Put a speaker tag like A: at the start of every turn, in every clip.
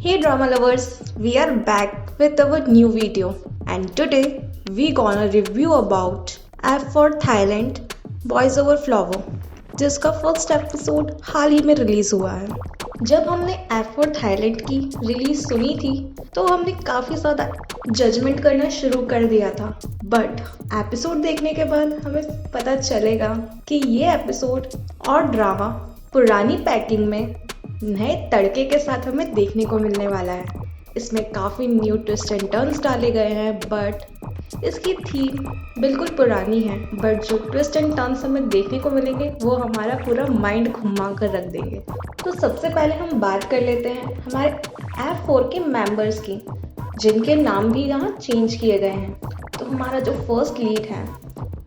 A: Hey drama lovers, we are back with our new video and today we gonna review about F for Thailand Boys Over Flower जिसका first episode हाल ही में release हुआ है। जब हमने F for Thailand की release सुनी थी तो हमने काफी ज्यादा जजमेंट करना शुरू कर दिया था, बट एपिसोड देखने के बाद हमें पता चलेगा कि ये एपिसोड और ड्रामा पुरानी पैकिंग में नए तड़के के साथ हमें देखने को मिलने वाला है। इसमें काफ़ी न्यू ट्विस्ट एंड टर्न्स डाले गए हैं, बट इसकी थीम बिल्कुल पुरानी है, बट जो ट्विस्ट एंड टर्न्स हमें देखने को मिलेंगे वो हमारा पूरा माइंड घुमा कर रख देंगे। तो सबसे पहले हम बात कर लेते हैं हमारे F4 के मेंबर्स की, जिनके नाम भी यहाँ चेंज किए गए हैं। तो हमारा जो फर्स्ट लीड है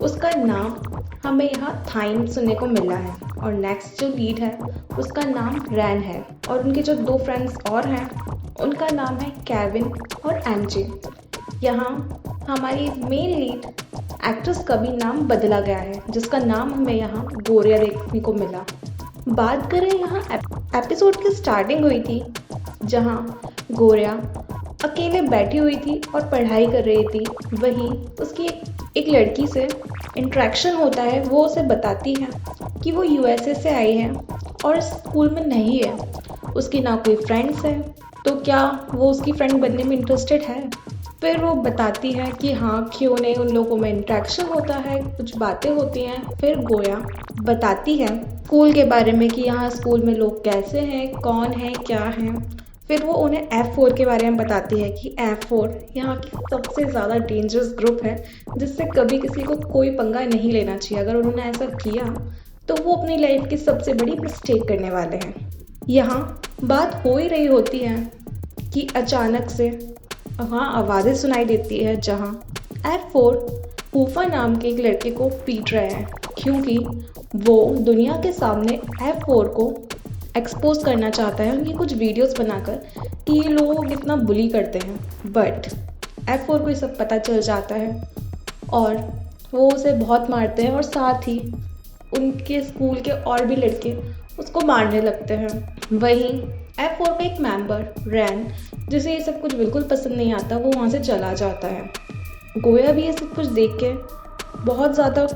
A: उसका नाम हमें यहाँ थाइम सुनने को मिला है, और नेक्स्ट जो लीड है उसका नाम रैन है, और उनके जो दो फ्रेंड्स और हैं उनका नाम है केविन और एमजे। यहाँ हमारी मेन लीड एक्ट्रेस का भी नाम बदला गया है, जिसका नाम हमें यहाँ गोरिया देखने को मिला। बात करें यहाँ एपिसोड की स्टार्टिंग हुई थी जहाँ गोरिया अकेले बैठी हुई थी और पढ़ाई कर रही थी। वहीं उसकी एक लड़की से इंट्रैक्शन होता है, वो उसे बताती है कि वो यूएसए से आई है और स्कूल में नहीं है, उसकी ना कोई फ्रेंड्स है, तो क्या वो उसकी फ्रेंड बनने में इंटरेस्टेड है। फिर वो बताती है कि हाँ क्यों नहीं, उन लोगों में इंट्रैक्शन होता है, कुछ बातें होती हैं। फिर गोया बताती है स्कूल के बारे में कि यहाँ स्कूल में लोग कैसे हैं, कौन है, क्या है। फिर वो उन्हें F4 के बारे में बताती है कि F4 यहाँ की सबसे ज़्यादा डेंजरस ग्रुप है, जिससे कभी किसी को कोई पंगा नहीं लेना चाहिए। अगर उन्होंने ऐसा किया तो वो अपनी लाइफ की सबसे बड़ी मिस्टेक करने वाले हैं। यहाँ बात हो ही रही होती है कि अचानक से वहाँ आवाज़ें सुनाई देती है जहाँ F4 ऊफा नाम के एक लड़के को पीट रहे हैं, क्योंकि वो दुनिया के सामने F4 को एक्सपोज करना चाहता है उनकी कुछ वीडियोस बनाकर कि ये लोग इतना बुली करते हैं। बट F4 को ये सब पता चल जाता है और वो उसे बहुत मारते हैं, और साथ ही उनके स्कूल के और भी लड़के उसको मारने लगते हैं। वहीं F4 का एक मेंबर रैन, जिसे ये सब कुछ बिल्कुल पसंद नहीं आता, वो वहाँ से चला जाता है। गोया भी ये सब कुछ देख के बहुत ज़्यादा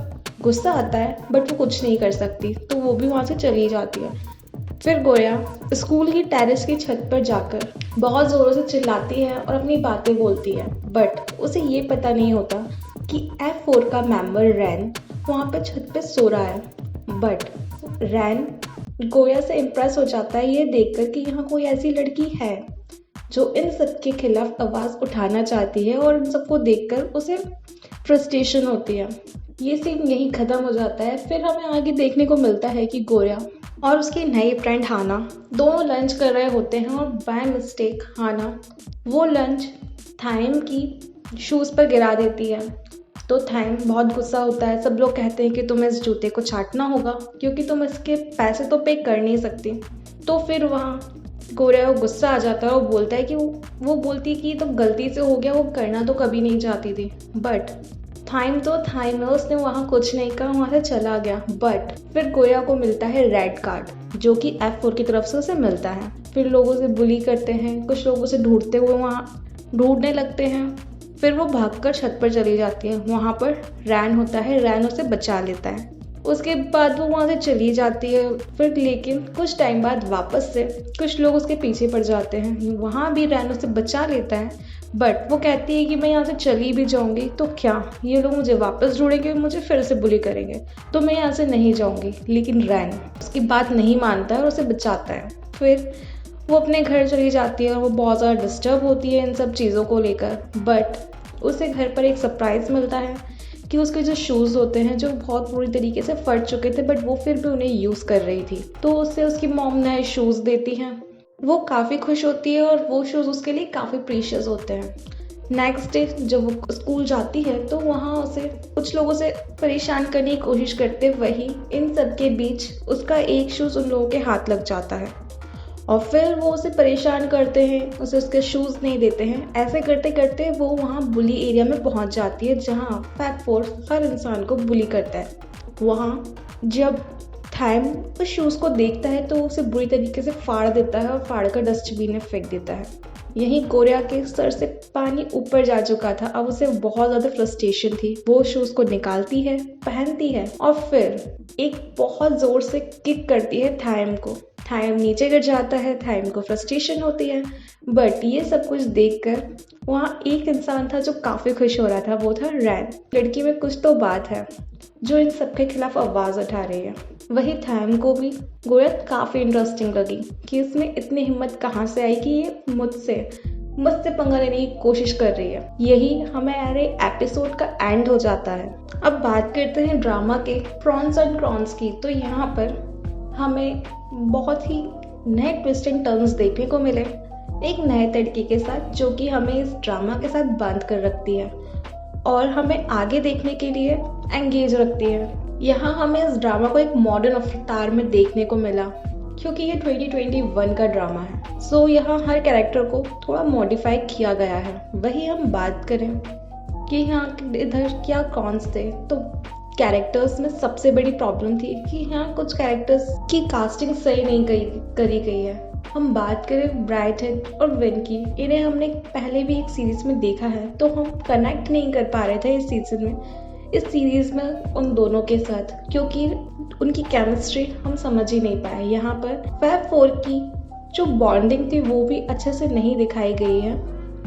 A: गुस्सा आता है, बट वो कुछ नहीं कर सकती, तो वो भी वहाँ से चली जाती है। फिर गोया स्कूल की टेरेस की छत पर जाकर बहुत ज़ोरों से चिल्लाती है और अपनी बातें बोलती है, बट उसे ये पता नहीं होता कि F4 का मेंबर रैन वहाँ पे छत पे सो रहा है। बट रैन गोया से इम्प्रेस हो जाता है ये देखकर कि यहाँ कोई ऐसी लड़की है जो इन सब के खिलाफ आवाज़ उठाना चाहती है, और इन सबको देखकर उसे फ्रस्ट्रेशन होती है। ये सीन यहीं ख़त्म हो जाता है। फिर हमें आगे देखने को मिलता है कि गोया और उसकी नई फ्रेंड हाना दोनों लंच कर रहे होते हैं, और बाय मिस्टेक हाना वो लंच थाइम की शूज़ पर गिरा देती है। तो थाइम बहुत गुस्सा होता है। सब लोग कहते हैं कि तुम्हें इस जूते को छाटना होगा क्योंकि तुम इसके पैसे तो पे कर नहीं सकती। तो फिर वहाँ गोरिया को गुस्सा आ जाता है और बोलता है कि वो बोलती है कि तो गलती से हो गया, वो करना तो कभी नहीं चाहती थी। बट थाइम है, उसने वहाँ कुछ नहीं कहा, वहाँ से चला गया। बट फिर गोया को मिलता है रेड कार्ड, जो कि F4 की तरफ से उसे मिलता है। फिर लोगों से बुली करते हैं, कुछ लोगों से ढूंढते हुए वहाँ ढूंढने लगते हैं। फिर वो भागकर छत पर चली जाती है। वहाँ पर रैन होता है, रैन उसे बचा लेता है। उसके बाद वो वहाँ से चली जाती है। फिर लेकिन कुछ टाइम बाद वापस से कुछ लोग उसके पीछे पड़ जाते हैं। वहाँ भी रैन उसे बचा लेता है, बट वो कहती है कि मैं यहाँ से चली भी जाऊँगी तो क्या ये लोग मुझे वापस ढूंढेंगे, मुझे फिर से बुली करेंगे, तो मैं यहाँ से नहीं जाऊँगी। लेकिन रैन उसकी बात नहीं मानता है और उसे बचाता है। फिर वो अपने घर चली जाती है और वो बहुत ज़्यादा डिस्टर्ब होती है इन सब चीज़ों को लेकर। बट उसे घर पर एक सरप्राइज़ मिलता है कि उसके जो शूज़ होते हैं जो बहुत बुरी तरीके से फट चुके थे, बट वो फिर भी उन्हें यूज़ कर रही थी, तो उससे उसकी मॉम नए शूज़ देती हैं। वो काफ़ी खुश होती है और वो शूज़ उसके लिए काफ़ी प्रीशियस होते हैं। नेक्स्ट डे जब वो स्कूल जाती है तो वहाँ उसे कुछ लोगों से परेशान करने की कोशिश करते, वही इन सब के बीच उसका एक शूज़ उन लोगों के हाथ लग जाता है, और फिर वो उसे परेशान करते हैं, उसे उसके शूज़ नहीं देते हैं। ऐसे करते करते वो वहाँ बुली एरिया में पहुँच जाती है, जहाँ F4 हर इंसान को बुली करता है। वहाँ जब थाइम उस शूज़ को देखता है तो उसे बुरी तरीके से फाड़ देता है और फाड़ कर डस्टबिन में फेंक देता है। यहीं कोरिया के सर से पानी ऊपर जा चुका था। अब उसे बहुत ज़्यादा फ्रस्ट्रेशन थी। वो शूज़ को निकालती है, पहनती है और फिर एक बहुत ज़ोर से किक करती है थाइम को। थाइम नीचे गिर जाता है। थाइम को फ्रस्ट्रेशन होती है। बट ये सब कुछ देखकर वहाँ एक इंसान था जो काफ़ी खुश हो रहा था। वो था रैन। लड़की में कुछ तो बात है जो इन सब के खिलाफ आवाज़ उठा रही है। वही थाइम को भी गोयत काफ़ी इंटरेस्टिंग लगी कि इसमें इतनी हिम्मत कहाँ से आई कि ये मुझसे पंगा लेने की कोशिश कर रही है। यही हमारे एपिसोड का एंड हो जाता है। अब बात करते हैं ड्रामा के प्रॉन्स एंड क्रॉन्स की। तो यहाँ पर हमें बहुत ही नए ट्विस्ट एंड टर्न्स देखने को मिले एक नए तरीके के साथ, जो कि हमें इस ड्रामा के साथ बांध कर रखती है और हमें आगे देखने के लिए एंगेज रखती है। यहाँ हमें इस ड्रामा को एक मॉडर्न अवतार में देखने को मिला क्योंकि ये 2021 का ड्रामा है। सो यहाँ हर कैरेक्टर को थोड़ा मॉडिफाई किया गया है। वही हम बात करें कि यहाँ इधर क्या कॉन्स थे, तो कैरेक्टर्स में सबसे बड़ी प्रॉब्लम थी कि यहाँ कुछ कैरेक्टर्स की कास्टिंग सही नहीं करी गई है। हम बात करें ब्राइट हेड और विन की, इन्हें हमने पहले भी एक सीरीज में देखा है तो हम कनेक्ट नहीं कर पा रहे थे इस सीरीज में उन दोनों के साथ, क्योंकि उनकी केमिस्ट्री हम समझ ही नहीं पाए। यहाँ पर फैब 4 की जो बॉन्डिंग थी वो भी अच्छे से नहीं दिखाई गई है।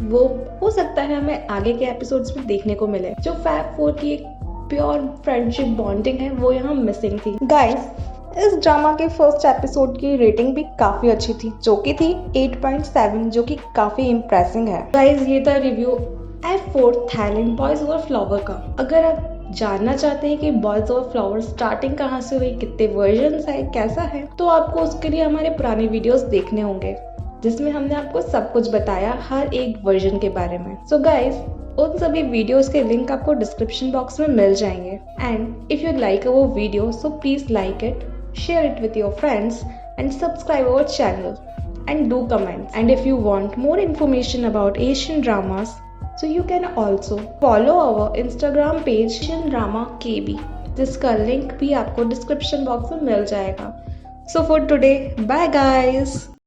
A: वो हो सकता है हमें आगे के एपिसोड्स में देखने को मिले। जो फैब 4 की एक प्योर फ्रेंडशिप बॉन्डिंग है वो यहाँ मिसिंग थी। गाइस, इस ड्रामा के फर्स्ट एपिसोड की रेटिंग भी काफ़ी अच्छी थी, जो कि थी 8.7, जो कि काफ़ी इम्प्रेसिंग है। गाइस, ये था review F4 Thailand boys over flower का। अगर आप जानना चाहते हैं कि बॉयज ओवर फ्लावर स्टार्टिंग कहाँ से हुई, कितने वर्जन्स है, कैसा है, तो आपको उसके लिए हमारे पुराने वीडियोस देखने होंगे जिसमें हमने आपको सब कुछ बताया हर एक वर्जन के बारे में। सो गाइस, उन सभी वीडियोस के लिंक आपको डिस्क्रिप्शन बॉक्स में मिल जाएंगे। And if you like our video so please like it, share it with your friends and subscribe our channel and do comment. And if you want more information about Asian dramas, so you can also follow our Instagram page Asian Drama KB, जिसका link भी आपको description box में मिल जाएगा। So for today, bye guys.